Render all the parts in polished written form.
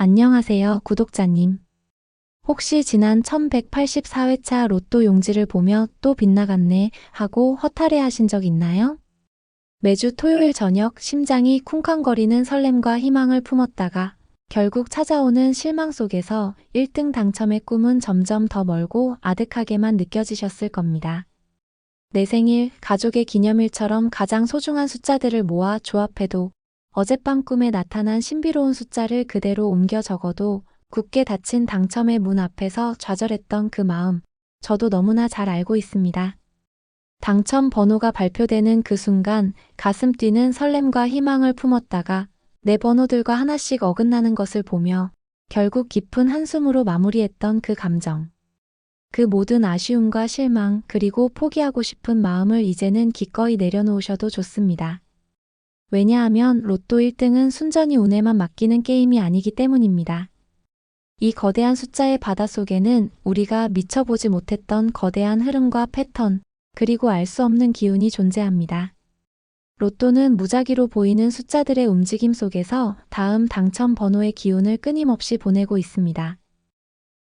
안녕하세요, 구독자님. 혹시 지난 1184회차 로또 용지를 보며 또 빗나갔네 하고 허탈해 하신 적 있나요? 매주 토요일 저녁 심장이 쿵쾅거리는 설렘과 희망을 품었다가 결국 찾아오는 실망 속에서 1등 당첨의 꿈은 점점 더 멀고 아득하게만 느껴지셨을 겁니다. 내 생일, 가족의 기념일처럼 가장 소중한 숫자들을 모아 조합해도 어젯밤 꿈에 나타난 신비로운 숫자를 그대로 옮겨 적어도 굳게 닫힌 당첨의 문 앞에서 좌절했던 그 마음, 저도 너무나 잘 알고 있습니다. 당첨 번호가 발표되는 그 순간 가슴 뛰는 설렘과 희망을 품었다가 내 번호들과 하나씩 어긋나는 것을 보며 결국 깊은 한숨으로 마무리했던 그 감정. 그 모든 아쉬움과 실망 그리고 포기하고 싶은 마음을 이제는 기꺼이 내려놓으셔도 좋습니다. 왜냐하면 로또 1등은 순전히 운에만 맡기는 게임이 아니기 때문입니다. 이 거대한 숫자의 바다 속에는 우리가 미처 보지 못했던 거대한 흐름과 패턴, 그리고 알 수 없는 기운이 존재합니다. 로또는 무작위로 보이는 숫자들의 움직임 속에서 다음 당첨 번호의 기운을 끊임없이 보내고 있습니다.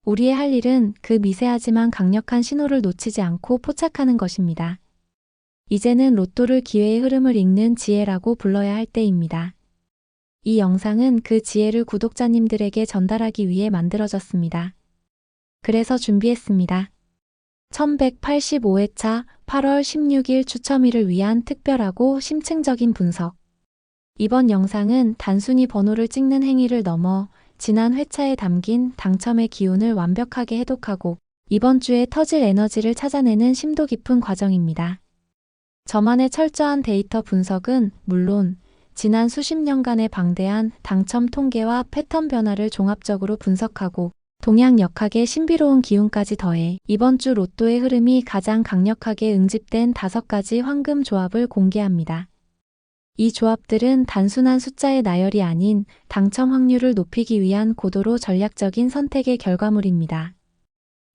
우리의 할 일은 그 미세하지만 강력한 신호를 놓치지 않고 포착하는 것입니다. 이제는 로또를 기회의 흐름을 읽는 지혜라고 불러야 할 때입니다. 이 영상은 그 지혜를 구독자님들에게 전달하기 위해 만들어졌습니다. 그래서 준비했습니다. 1185회차 8월 16일 추첨일을 위한 특별하고 심층적인 분석. 이번 영상은 단순히 번호를 찍는 행위를 넘어 지난 회차에 담긴 당첨의 기운을 완벽하게 해독하고 이번 주에 터질 에너지를 찾아내는 심도 깊은 과정입니다. 저만의 철저한 데이터 분석은 물론 지난 수십 년간의 방대한 당첨 통계와 패턴 변화를 종합적으로 분석하고 동양역학의 신비로운 기운까지 더해 이번 주 로또의 흐름이 가장 강력하게 응집된 5가지 황금 조합을 공개합니다. 이 조합들은 단순한 숫자의 나열이 아닌 당첨 확률을 높이기 위한 고도로 전략적인 선택의 결과물입니다.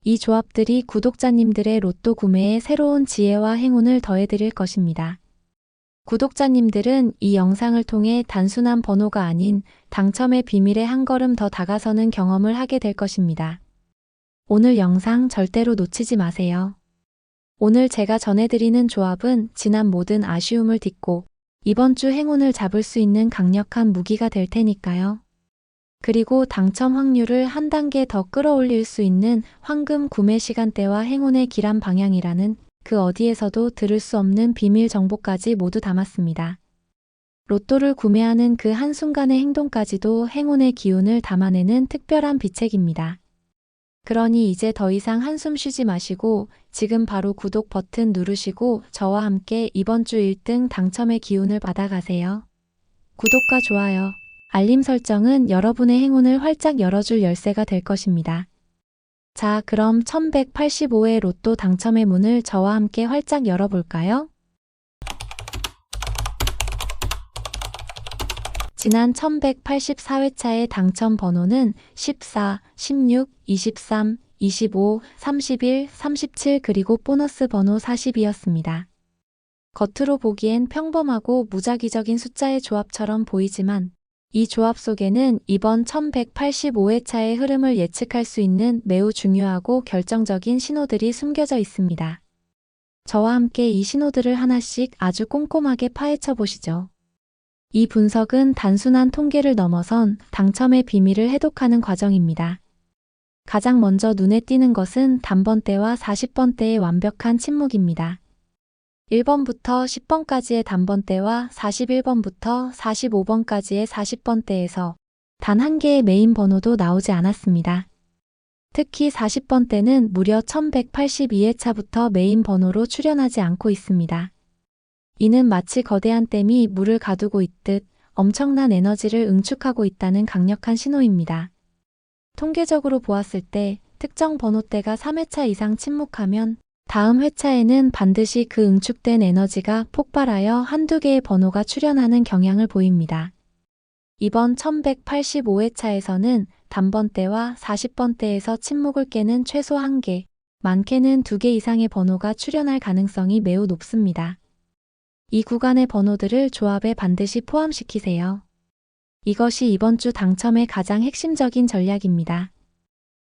이 조합들이 구독자님들의 로또 구매에 새로운 지혜와 행운을 더해드릴 것입니다. 구독자님들은 이 영상을 통해 단순한 번호가 아닌 당첨의 비밀에 한 걸음 더 다가서는 경험을 하게 될 것입니다. 오늘 영상 절대로 놓치지 마세요. 오늘 제가 전해드리는 조합은 지난 모든 아쉬움을 딛고 이번 주 행운을 잡을 수 있는 강력한 무기가 될 테니까요. 그리고 당첨 확률을 한 단계 더 끌어올릴 수 있는 황금 구매 시간대와 행운의 길한 방향이라는 그 어디에서도 들을 수 없는 비밀 정보까지 모두 담았습니다. 로또를 구매하는 그 한순간의 행동까지도 행운의 기운을 담아내는 특별한 비책입니다. 그러니 이제 더 이상 한숨 쉬지 마시고 지금 바로 구독 버튼 누르시고 저와 함께 이번 주 1등 당첨의 기운을 받아가세요. 구독과 좋아요, 알림 설정은 여러분의 행운을 활짝 열어줄 열쇠가 될 것입니다. 자, 그럼 1185회 로또 당첨의 문을 저와 함께 활짝 열어볼까요? 지난 1184회차의 당첨 번호는 14, 16, 23, 25, 31, 37 그리고 보너스 번호 40이었습니다. 겉으로 보기엔 평범하고 무작위적인 숫자의 조합처럼 보이지만 이 조합 속에는 이번 1185회차의 흐름을 예측할 수 있는 매우 중요하고 결정적인 신호들이 숨겨져 있습니다. 저와 함께 이 신호들을 하나씩 아주 꼼꼼하게 파헤쳐 보시죠. 이 분석은 단순한 통계를 넘어선 당첨의 비밀을 해독하는 과정입니다. 가장 먼저 눈에 띄는 것은 단번대와 40번대의 완벽한 침묵입니다. 1번부터 10번까지의 단번대와 41번부터 45번까지의 40번대에서 단 한 개의 메인 번호도 나오지 않았습니다. 특히 40번대는 무려 1182회차부터 메인 번호로 출연하지 않고 있습니다. 이는 마치 거대한 댐이 물을 가두고 있듯 엄청난 에너지를 응축하고 있다는 강력한 신호입니다. 통계적으로 보았을 때 특정 번호대가 3회차 이상 침묵하면 다음 회차에는 반드시 그 응축된 에너지가 폭발하여 한두 개의 번호가 출연하는 경향을 보입니다. 이번 1185회차에서는 단번대와 40번대에서 침묵을 깨는 최소 1개, 많게는 2개 이상의 번호가 출연할 가능성이 매우 높습니다. 이 구간의 번호들을 조합에 반드시 포함시키세요. 이것이 이번 주 당첨의 가장 핵심적인 전략입니다.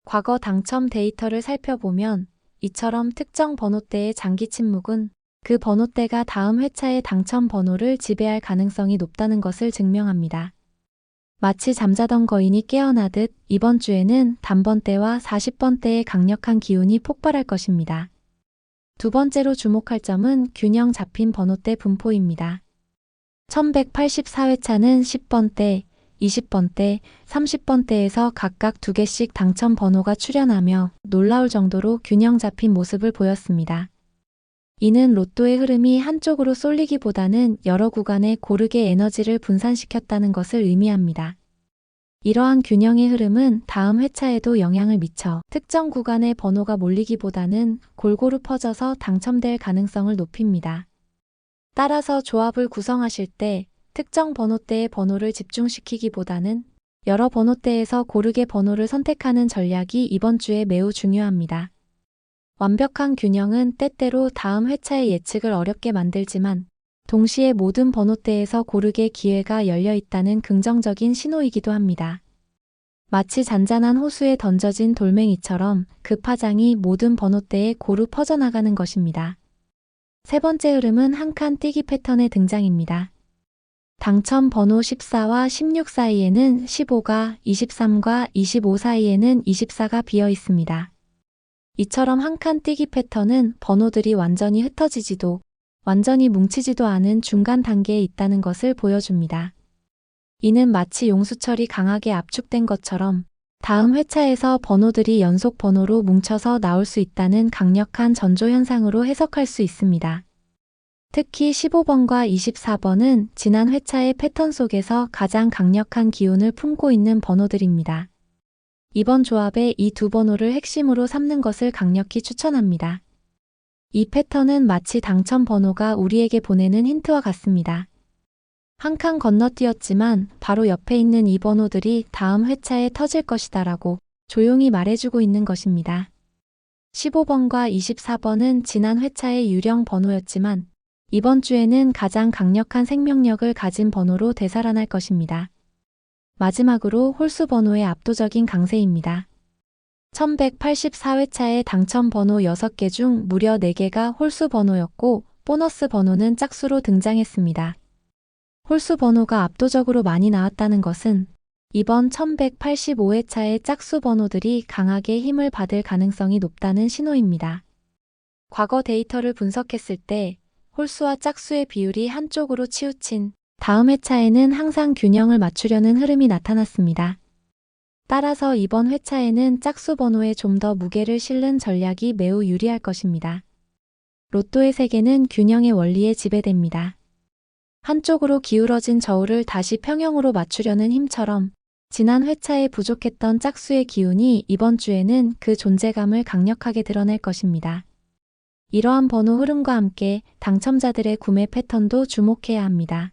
과거 당첨 데이터를 살펴보면 이처럼 특정 번호대의 장기 침묵은 그 번호대가 다음 회차의 당첨 번호를 지배할 가능성이 높다는 것을 증명합니다. 마치 잠자던 거인이 깨어나듯 이번 주에는 단번대와 40번대의 강력한 기운이 폭발할 것입니다. 두 번째로 주목할 점은 균형 잡힌 번호대 분포입니다. 1184회차는 10번대, 20번대, 30번대에서 각각 2개씩 당첨 번호가 출현하며 놀라울 정도로 균형 잡힌 모습을 보였습니다. 이는 로또의 흐름이 한쪽으로 쏠리기보다는 여러 구간에 고르게 에너지를 분산시켰다는 것을 의미합니다. 이러한 균형의 흐름은 다음 회차에도 영향을 미쳐 특정 구간의 번호가 몰리기보다는 골고루 퍼져서 당첨될 가능성을 높입니다. 따라서 조합을 구성하실 때 특정 번호대의 번호를 집중시키기보다는 여러 번호대에서 고르게 번호를 선택하는 전략이 이번 주에 매우 중요합니다. 완벽한 균형은 때때로 다음 회차의 예측을 어렵게 만들지만 동시에 모든 번호대에서 고르게 기회가 열려 있다는 긍정적인 신호이기도 합니다. 마치 잔잔한 호수에 던져진 돌멩이처럼 그 파장이 모든 번호대에 고루 퍼져나가는 것입니다. 세 번째 흐름은 한 칸 띄기 패턴의 등장입니다. 당첨 번호 14와 16 사이에는 15가, 23과 25 사이에는 24가 비어 있습니다. 이처럼 한 칸 띄기 패턴은 번호들이 완전히 흩어지지도 완전히 뭉치지도 않은 중간 단계에 있다는 것을 보여줍니다. 이는 마치 용수철이 강하게 압축된 것처럼 다음 회차에서 번호들이 연속 번호로 뭉쳐서 나올 수 있다는 강력한 전조 현상으로 해석할 수 있습니다. 특히 15번과 24번은 지난 회차의 패턴 속에서 가장 강력한 기운을 품고 있는 번호들입니다. 이번 조합에 이 두 번호를 핵심으로 삼는 것을 강력히 추천합니다. 이 패턴은 마치 당첨 번호가 우리에게 보내는 힌트와 같습니다. 한 칸 건너뛰었지만 바로 옆에 있는 이 번호들이 다음 회차에 터질 것이다라고 조용히 말해주고 있는 것입니다. 15번과 24번은 지난 회차의 유령 번호였지만 이번 주에는 가장 강력한 생명력을 가진 번호로 되살아날 것입니다. 마지막으로 홀수 번호의 압도적인 강세입니다. 1184회차의 당첨 번호 6개 중 무려 4개가 홀수 번호였고 보너스 번호는 짝수로 등장했습니다. 홀수 번호가 압도적으로 많이 나왔다는 것은 이번 1185회차의 짝수 번호들이 강하게 힘을 받을 가능성이 높다는 신호입니다. 과거 데이터를 분석했을 때 홀수와 짝수의 비율이 한쪽으로 치우친 다음 회차에는 항상 균형을 맞추려는 흐름이 나타났습니다. 따라서 이번 회차에는 짝수 번호에 좀 더 무게를 실는 전략이 매우 유리할 것입니다. 로또의 세계는 균형의 원리에 지배됩니다. 한쪽으로 기울어진 저울을 다시 평형으로 맞추려는 힘처럼 지난 회차에 부족했던 짝수의 기운이 이번 주에는 그 존재감을 강력하게 드러낼 것입니다. 이러한 번호 흐름과 함께 당첨자들의 구매 패턴도 주목해야 합니다.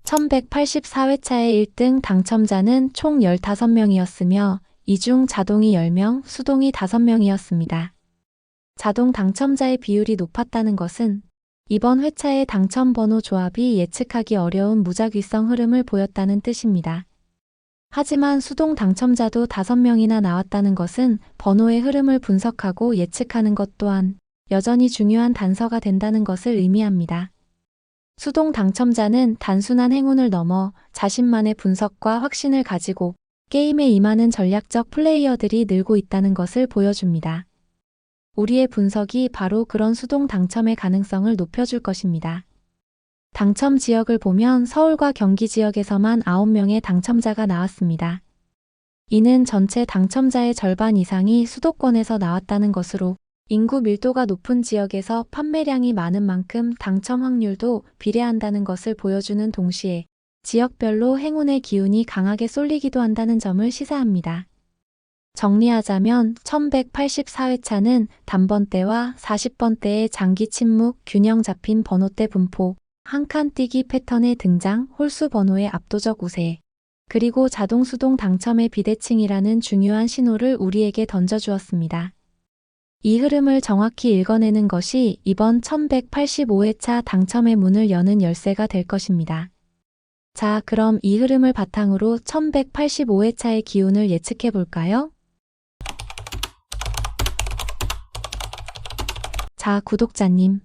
1184회차의 1등 당첨자는 총 15명이었으며 이 중 자동이 10명, 수동이 5명이었습니다. 자동 당첨자의 비율이 높았다는 것은 이번 회차의 당첨 번호 조합이 예측하기 어려운 무작위성 흐름을 보였다는 뜻입니다. 하지만 수동 당첨자도 5명이나 나왔다는 것은 번호의 흐름을 분석하고 예측하는 것 또한 여전히 중요한 단서가 된다는 것을 의미합니다. 수동 당첨자는 단순한 행운을 넘어 자신만의 분석과 확신을 가지고 게임에 임하는 전략적 플레이어들이 늘고 있다는 것을 보여줍니다. 우리의 분석이 바로 그런 수동 당첨의 가능성을 높여줄 것입니다. 당첨 지역을 보면 서울과 경기 지역에서만 9명의 당첨자가 나왔습니다. 이는 전체 당첨자의 절반 이상이 수도권에서 나왔다는 것으로 인구 밀도가 높은 지역에서 판매량이 많은 만큼 당첨 확률도 비례한다는 것을 보여주는 동시에 지역별로 행운의 기운이 강하게 쏠리기도 한다는 점을 시사합니다. 정리하자면 1184회차는 단번대와 40번대의 장기 침묵, 균형 잡힌 번호대 분포, 한 칸 띄기 패턴의 등장, 홀수 번호의 압도적 우세, 그리고 자동 수동 당첨의 비대칭이라는 중요한 신호를 우리에게 던져주었습니다. 이 흐름을 정확히 읽어내는 것이 이번 1185회차 당첨의 문을 여는 열쇠가 될 것입니다. 자, 그럼 이 흐름을 바탕으로 1185회차의 기운을 예측해 볼까요? 자, 구독자님.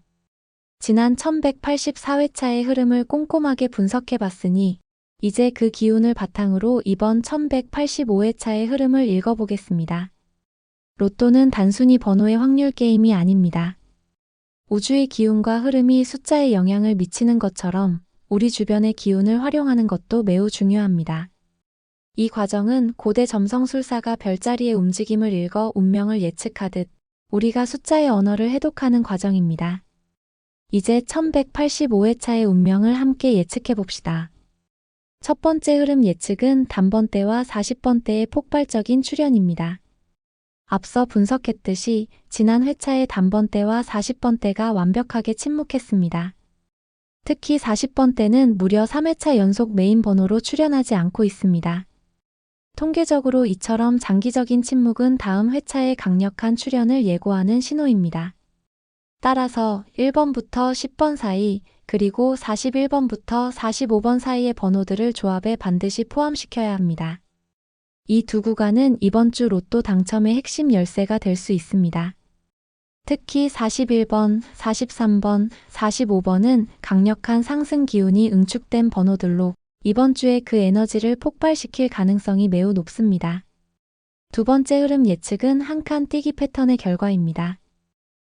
지난 1184회차의 흐름을 꼼꼼하게 분석해 봤으니 이제 그 기운을 바탕으로 이번 1185회차의 흐름을 읽어보겠습니다. 로또는 단순히 번호의 확률 게임이 아닙니다. 우주의 기운과 흐름이 숫자에 영향을 미치는 것처럼 우리 주변의 기운을 활용하는 것도 매우 중요합니다. 이 과정은 고대 점성술사가 별자리의 움직임을 읽어 운명을 예측하듯 우리가 숫자의 언어를 해독하는 과정입니다. 이제 1185회차의 운명을 함께 예측해 봅시다. 첫 번째 흐름 예측은 단번대와 40번대의 폭발적인 출현입니다. 앞서 분석했듯이 지난 회차의 단번대와 40번대가 완벽하게 침묵했습니다. 특히 40번대는 무려 3회차 연속 메인 번호로 출현하지 않고 있습니다. 통계적으로 이처럼 장기적인 침묵은 다음 회차의 강력한 출현을 예고하는 신호입니다. 따라서 1번부터 10번 사이, 그리고 41번부터 45번 사이의 번호들을 조합에 반드시 포함시켜야 합니다. 이 두 구간은 이번 주 로또 당첨의 핵심 열쇠가 될 수 있습니다. 특히 41번, 43번, 45번은 강력한 상승 기운이 응축된 번호들로 이번 주에 그 에너지를 폭발시킬 가능성이 매우 높습니다. 두 번째 흐름 예측은 한 칸 띄기 패턴의 결과입니다.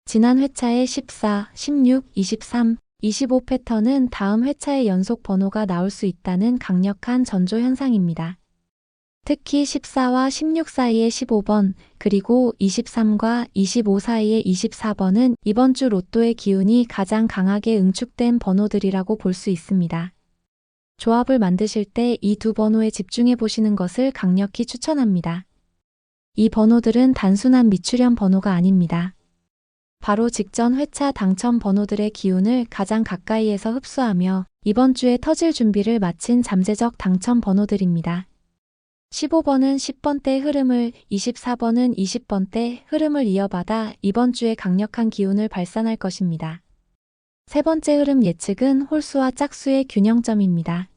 지난 회차의 14, 16, 23, 25 패턴은 다음 회차의 연속 번호가 나올 수 있다는 강력한 전조 현상입니다. 특히 14와 16 사이의 15번, 그리고 23과 25 사이의 24번은 이번 주 로또의 기운이 가장 강하게 응축된 번호들이라고 볼 수 있습니다. 조합을 만드실 때 이 두 번호에 집중해 보시는 것을 강력히 추천합니다. 이 번호들은 단순한 미출현 번호가 아닙니다. 바로 직전 회차 당첨 번호들의 기운을 가장 가까이에서 흡수하며 이번 주에 터질 준비를 마친 잠재적 당첨 번호들입니다. 15번은 10번대 흐름을, 24번은 20번대 흐름을 이어받아 이번 주에 강력한 기운을 발산할 것입니다. 세 번째 흐름 예측은 홀수와 짝수의 균형점입니다.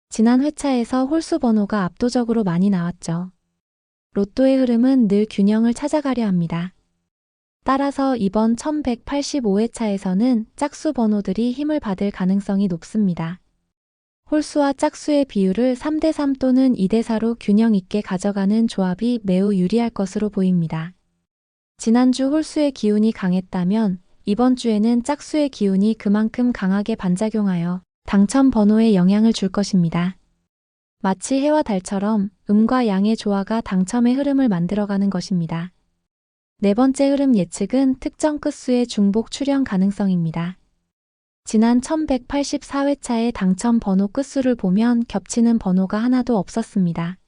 지난 회차에서 홀수 번호가 압도적으로 많이 나왔죠. 로또의 흐름은 늘 균형을 찾아가려 합니다. 따라서 이번 1185회차에서는 짝수 번호들이 힘을 받을 가능성이 높습니다. 홀수와 짝수의 비율을 3대3 또는 2대4로 균형 있게 가져가는 조합이 매우 유리할 것으로 보입니다. 지난주 홀수의 기운이 강했다면 이번 주에는 짝수의 기운이 그만큼 강하게 반작용하여 당첨 번호에 영향을 줄 것입니다. 마치 해와 달처럼 음과 양의 조화가 당첨의 흐름을 만들어가는 것입니다. 네 번째 흐름 예측은 특정 끝수의 중복 출현 가능성입니다. 지난 1184회차의 당첨 번호 끝수를 보면 겹치는 번호가 하나도 없었습니다.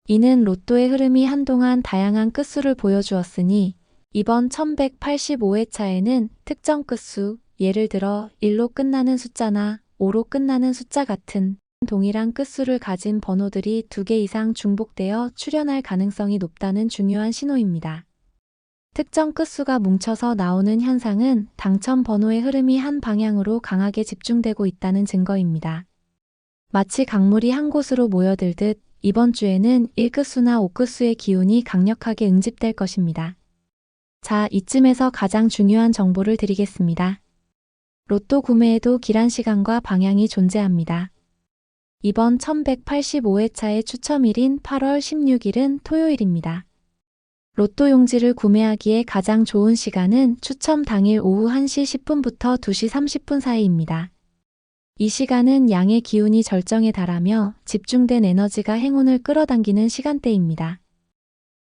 이는 로또의 흐름이 한동안 다양한 끝수를 보여주었으니 이번 1185회차에는 특정 끝수, 예를 들어 1로 끝나는 숫자나 5로 끝나는 숫자 같은 동일한 끝수를 가진 번호들이 2개 이상 중복되어 출현할 가능성이 높다는 중요한 신호입니다. 특정 끝수가 뭉쳐서 나오는 현상은 당첨 번호의 흐름이 한 방향으로 강하게 집중되고 있다는 증거입니다. 마치 강물이 한 곳으로 모여들듯 이번 주에는 1끝수나 5끝수의 기운이 강력하게 응집될 것입니다. 자, 이쯤에서 가장 중요한 정보를 드리겠습니다. 로또 구매에도 길한 시간과 방향이 존재합니다. 이번 1185회차의 추첨일인 8월 16일은 토요일입니다. 로또 용지를 구매하기에 가장 좋은 시간은 추첨 당일 오후 1시 10분부터 2시 30분 사이입니다. 이 시간은 양의 기운이 절정에 달하며 집중된 에너지가 행운을 끌어당기는 시간대입니다.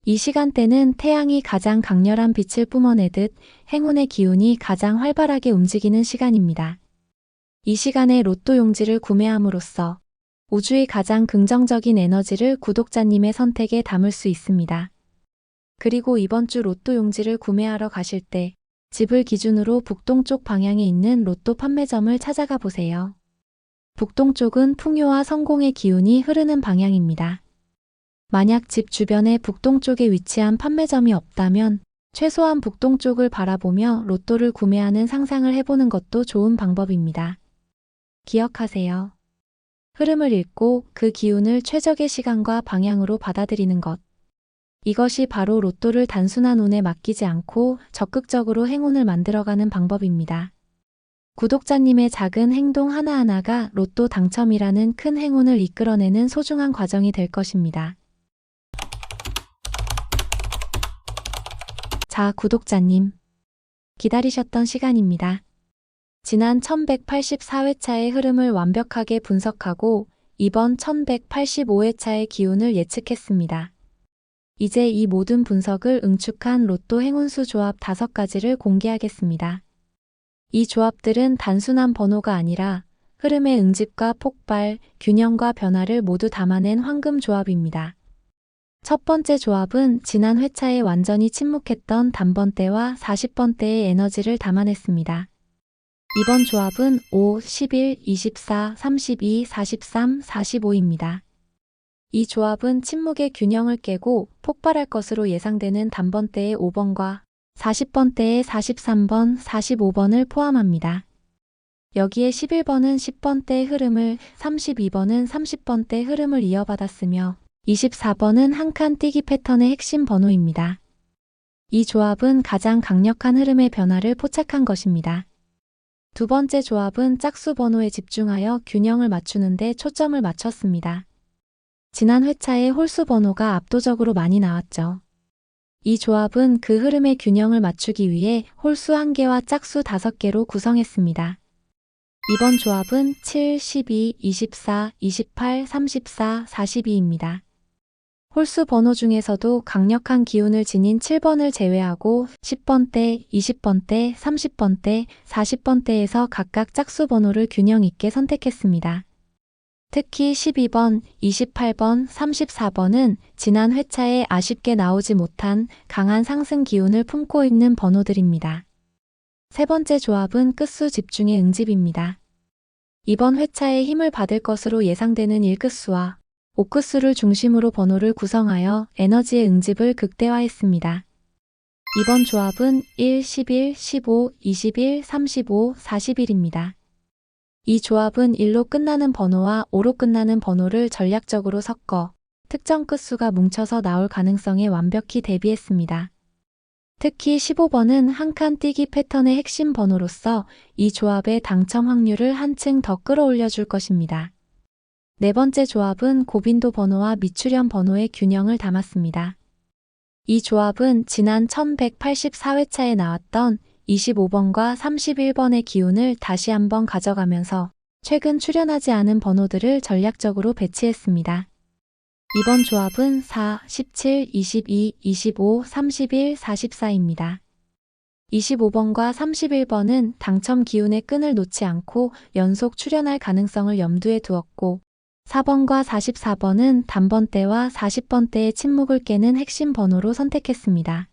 이 시간대는 태양이 가장 강렬한 빛을 뿜어내듯 행운의 기운이 가장 활발하게 움직이는 시간입니다. 이 시간에 로또 용지를 구매함으로써 우주의 가장 긍정적인 에너지를 구독자님의 선택에 담을 수 있습니다. 그리고 이번 주 로또 용지를 구매하러 가실 때 집을 기준으로 북동쪽 방향에 있는 로또 판매점을 찾아가 보세요. 북동쪽은 풍요와 성공의 기운이 흐르는 방향입니다. 만약 집 주변에 북동쪽에 위치한 판매점이 없다면 최소한 북동쪽을 바라보며 로또를 구매하는 상상을 해보는 것도 좋은 방법입니다. 기억하세요. 흐름을 읽고 그 기운을 최적의 시간과 방향으로 받아들이는 것. 이것이 바로 로또를 단순한 운에 맡기지 않고 적극적으로 행운을 만들어가는 방법입니다. 구독자님의 작은 행동 하나하나가 로또 당첨이라는 큰 행운을 이끌어내는 소중한 과정이 될 것입니다. 자, 구독자님. 기다리셨던 시간입니다. 지난 1184회차의 흐름을 완벽하게 분석하고 이번 1185회차의 기운을 예측했습니다. 이제 이 모든 분석을 응축한 로또 행운수 조합 5가지를 공개하겠습니다. 이 조합들은 단순한 번호가 아니라 흐름의 응집과 폭발, 균형과 변화를 모두 담아낸 황금 조합입니다. 첫 번째 조합은 지난 회차에 완전히 침묵했던 단번대와 40번대의 에너지를 담아냈습니다. 이번 조합은 5, 11, 24, 32, 43, 45입니다. 이 조합은 침묵의 균형을 깨고 폭발할 것으로 예상되는 단번대의 5번과 40번대의 43번, 45번을 포함합니다. 여기에 11번은 10번대의 흐름을, 32번은 30번대 흐름을 이어받았으며 24번은 한 칸 뛰기 패턴의 핵심 번호입니다. 이 조합은 가장 강력한 흐름의 변화를 포착한 것입니다. 두 번째 조합은 짝수 번호에 집중하여 균형을 맞추는 데 초점을 맞췄습니다. 지난 회차에 홀수 번호가 압도적으로 많이 나왔죠. 이 조합은 그 흐름의 균형을 맞추기 위해 홀수 1개와 짝수 5개로 구성했습니다. 이번 조합은 7, 12, 24, 28, 34, 42입니다. 홀수 번호 중에서도 강력한 기운을 지닌 7번을 제외하고 10번대, 20번대, 30번대, 40번대에서 각각 짝수 번호를 균형 있게 선택했습니다. 특히 12번, 28번, 34번은 지난 회차에 아쉽게 나오지 못한 강한 상승 기운을 품고 있는 번호들입니다. 세 번째 조합은 끝수 집중의 응집입니다. 이번 회차에 힘을 받을 것으로 예상되는 1끝수와 5끝수를 중심으로 번호를 구성하여 에너지의 응집을 극대화했습니다. 이번 조합은 1, 11, 15, 21, 35, 41입니다. 이 조합은 1로 끝나는 번호와 5로 끝나는 번호를 전략적으로 섞어 특정 끝수가 뭉쳐서 나올 가능성에 완벽히 대비했습니다. 특히 15번은 한 칸 뛰기 패턴의 핵심 번호로서 이 조합의 당첨 확률을 한층 더 끌어올려 줄 것입니다. 네 번째 조합은 고빈도 번호와 미출현 번호의 균형을 담았습니다. 이 조합은 지난 1184회차에 나왔던 25번과 31번의 기운을 다시 한번 가져가면서 최근 출현하지 않은 번호들을 전략적으로 배치했습니다. 이번 조합은 4, 17, 22, 25, 31, 44입니다. 25번과 31번은 당첨 기운의 끈을 놓지 않고 연속 출현할 가능성을 염두에 두었고 4번과 44번은 단번대와 40번대의 침묵을 깨는 핵심 번호로 선택했습니다.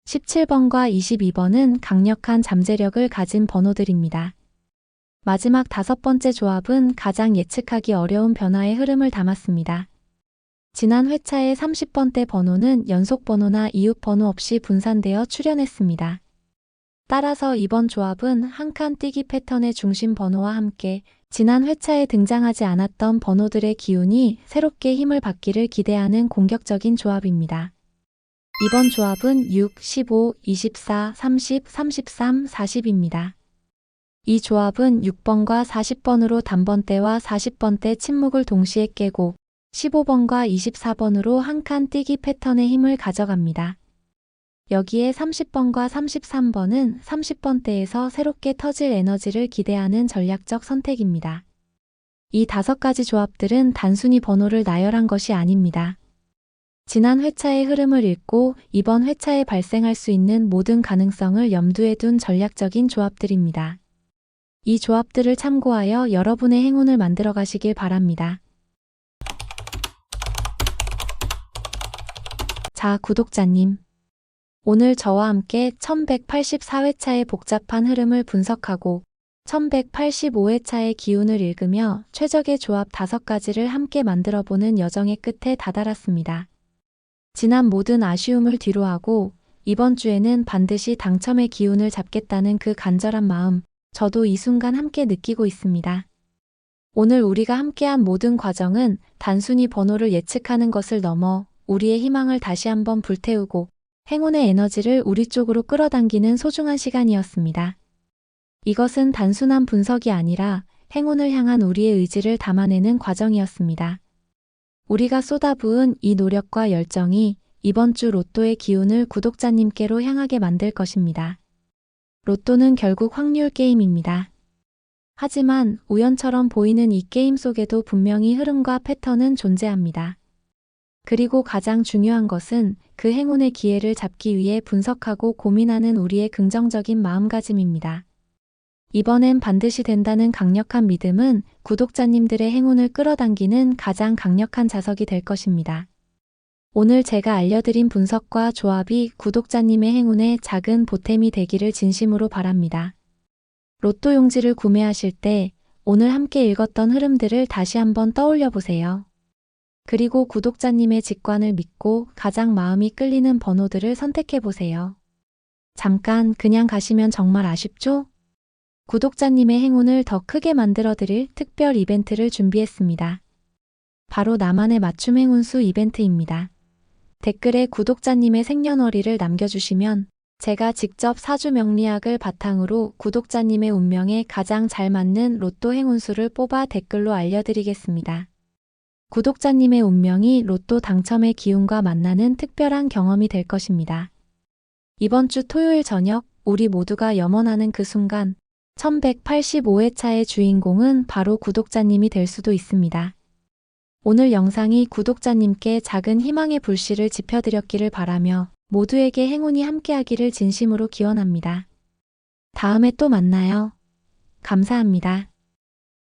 17번과 22번은 강력한 잠재력을 가진 번호들입니다. 마지막 5번째 조합은 가장 예측하기 어려운 변화의 흐름을 담았습니다. 지난 회차의 30번대 번호는 연속 번호나 이웃 번호 없이 분산되어 출현했습니다. 따라서 이번 조합은 한 칸 뛰기 패턴의 중심 번호와 함께 지난 회차에 등장하지 않았던 번호들의 기운이 새롭게 힘을 받기를 기대하는 공격적인 조합입니다. 이번 조합은 6, 15, 24, 30, 33, 40입니다. 이 조합은 6번과 40번으로 단번대와 40번대 침묵을 동시에 깨고 15번과 24번으로 한 칸 뛰기 패턴의 힘을 가져갑니다. 여기에 30번과 33번은 30번대에서 새롭게 터질 에너지를 기대하는 전략적 선택입니다. 이 5가지 조합들은 단순히 번호를 나열한 것이 아닙니다. 지난 회차의 흐름을 읽고 이번 회차에 발생할 수 있는 모든 가능성을 염두에 둔 전략적인 조합들입니다. 이 조합들을 참고하여 여러분의 행운을 만들어 가시길 바랍니다. 자, 구독자님. 오늘 저와 함께 1184회차의 복잡한 흐름을 분석하고 1185회차의 기운을 읽으며 최적의 조합 5가지를 함께 만들어보는 여정의 끝에 다다랐습니다. 지난 모든 아쉬움을 뒤로하고 이번 주에는 반드시 당첨의 기운을 잡겠다는 그 간절한 마음, 저도 이 순간 함께 느끼고 있습니다. 오늘 우리가 함께한 모든 과정은 단순히 번호를 예측하는 것을 넘어 우리의 희망을 다시 한번 불태우고 행운의 에너지를 우리 쪽으로 끌어당기는 소중한 시간이었습니다. 이것은 단순한 분석이 아니라 행운을 향한 우리의 의지를 담아내는 과정이었습니다. 우리가 쏟아부은 이 노력과 열정이 이번 주 로또의 기운을 구독자님께로 향하게 만들 것입니다. 로또는 결국 확률 게임입니다. 하지만 우연처럼 보이는 이 게임 속에도 분명히 흐름과 패턴은 존재합니다. 그리고 가장 중요한 것은 그 행운의 기회를 잡기 위해 분석하고 고민하는 우리의 긍정적인 마음가짐입니다. 이번엔 반드시 된다는 강력한 믿음은 구독자님들의 행운을 끌어당기는 가장 강력한 자석이 될 것입니다. 오늘 제가 알려드린 분석과 조합이 구독자님의 행운에 작은 보탬이 되기를 진심으로 바랍니다. 로또 용지를 구매하실 때 오늘 함께 읽었던 흐름들을 다시 한번 떠올려 보세요. 그리고 구독자님의 직관을 믿고 가장 마음이 끌리는 번호들을 선택해 보세요. 잠깐 그냥 가시면 정말 아쉽죠? 구독자님의 행운을 더 크게 만들어 드릴 특별 이벤트를 준비했습니다. 바로 나만의 맞춤 행운수 이벤트입니다. 댓글에 구독자님의 생년월일을 남겨주시면 제가 직접 사주 명리학을 바탕으로 구독자님의 운명에 가장 잘 맞는 로또 행운수를 뽑아 댓글로 알려드리겠습니다. 구독자님의 운명이 로또 당첨의 기운과 만나는 특별한 경험이 될 것입니다. 이번 주 토요일 저녁 우리 모두가 염원하는 그 순간 1185회차의 주인공은 바로 구독자님이 될 수도 있습니다. 오늘 영상이 구독자님께 작은 희망의 불씨를 지펴드렸기를 바라며 모두에게 행운이 함께하기를 진심으로 기원합니다. 다음에 또 만나요. 감사합니다.